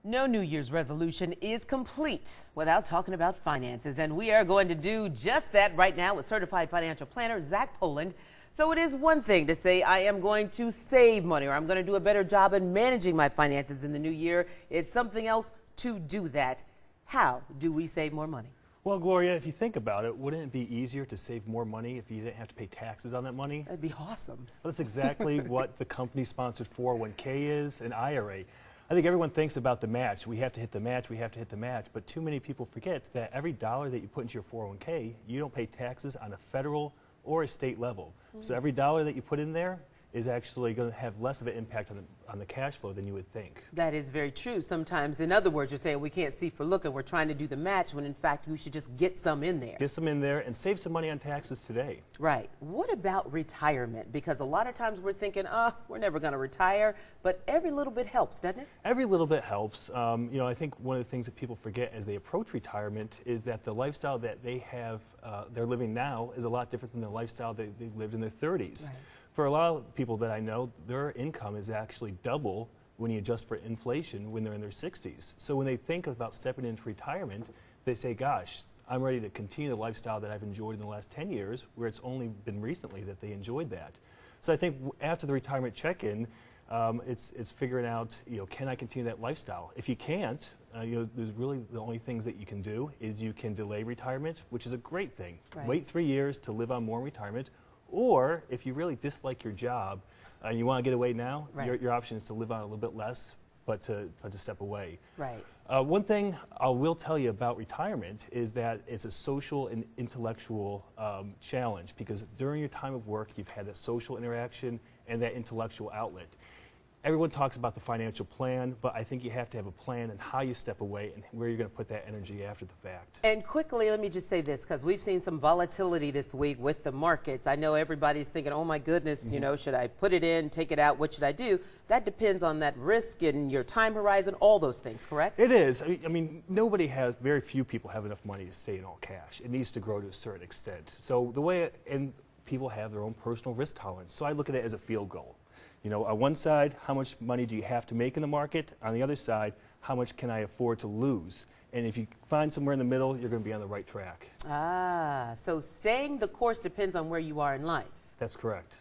No New Year's resolution is complete without talking about finances, and we are going to do just that right now with certified financial planner Zach Poland. So it is one thing to say I am going to save money or I'm going to do a better job in managing my finances in the new year. It's something else to do that. How do we save more money? Well, Gloria, if you think about it, wouldn't it be easier to save more money if you didn't have to pay taxes on that money? That'd be awesome. Well, that's exactly what the company-sponsored 401k is, an IRA. I think everyone thinks about the match. We have to hit the match, we have to hit the match, but too many people forget that every dollar that you put into your 401k, you don't pay taxes on a federal or a state level. So every dollar that you put in there is actually going to have less of an impact on the cash flow than you would think. That is very true. Sometimes, in other words, you're saying we can't see for looking. We're trying to do the match when, in fact, we should just get some in there. Get some in there and save some money on taxes today. Right. What about retirement? Because a lot of times we're thinking, we're never going to retire, but every little bit helps, doesn't it? Every little bit helps. I think one of the things that people forget as they approach retirement is that the lifestyle that they have, they're living now is a lot different than the lifestyle they lived in their 30s. Right. For a lot of people that I know, their income is actually double when you adjust for inflation when they're in their 60s. So when they think about stepping into retirement, they say, gosh, I'm ready to continue the lifestyle that I've enjoyed in the last 10 years, where it's only been recently that they enjoyed that. So I think after the retirement check-in, it's figuring out, can I continue that lifestyle? If you can't, there's really the only things that you can do is you can delay retirement, which is a great thing. Right. Wait 3 years to live on more in retirement. Or if you really dislike your job and you want to get away now, right, your option is to live on a little bit less, but to step away. Right. One thing I will tell you about retirement is that it's a social and intellectual challenge, because during your time of work, you've had that social interaction and that intellectual outlet. Everyone talks about the financial plan, but I think you have to have a plan on how you step away and where you're going to put that energy after the fact. And quickly, let me just say this, because we've seen some volatility this week with the markets. I know everybody's thinking, oh my goodness, should I put it in, take it out, what should I do? That depends on that risk and your time horizon, all those things, correct? It is. I mean, very few people have enough money to stay in all cash. It needs to grow to a certain extent. So and people have their own personal risk tolerance. So I look at it as a field goal. On one side, how much money do you have to make in the market? On the other side, how much can I afford to lose? And if you find somewhere in the middle, you're going to be on the right track. So staying the course depends on where you are in life. That's correct.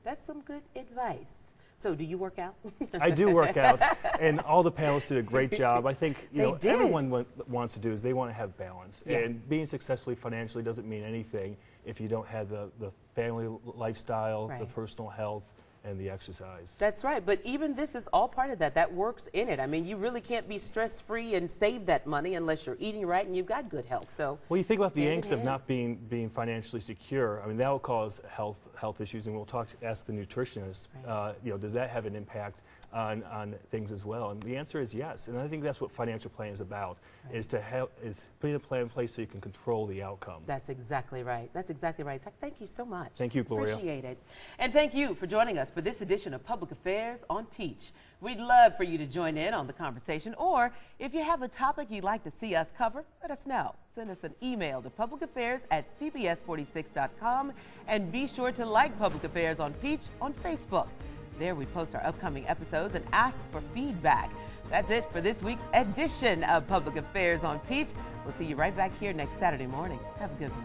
That's some good advice. So do you work out? I do work out, and all the panelists did a great job. I think everyone wants to do is they want to have balance. Yeah. And being successfully financially doesn't mean anything if you don't have the family lifestyle, right, the personal health, and the exercise. That's right, but even this is all part of that. That works in it. I mean, you really can't be stress-free and save that money unless you're eating right and you've got good health. So, well, you think about the angst of not being financially secure. I mean, that will cause health issues, and we'll ask the nutritionist. Right. Does that have an impact on things as well? And the answer is yes. And I think that's what financial planning is about: right, is putting a plan in place so you can control the outcome. That's exactly right. That's exactly right. Zach, thank you so much. Thank you, Gloria. Appreciate it. And thank you for joining us for this edition of Public Affairs on Peach. We'd love for you to join in on the conversation, or if you have a topic you'd like to see us cover, let us know. Send us an email to publicaffairs@cbs46.com, and be sure to like Public Affairs on Peach on Facebook. There we post our upcoming episodes and ask for feedback. That's it for this week's edition of Public Affairs on Peach. We'll see you right back here next Saturday morning. Have a good one.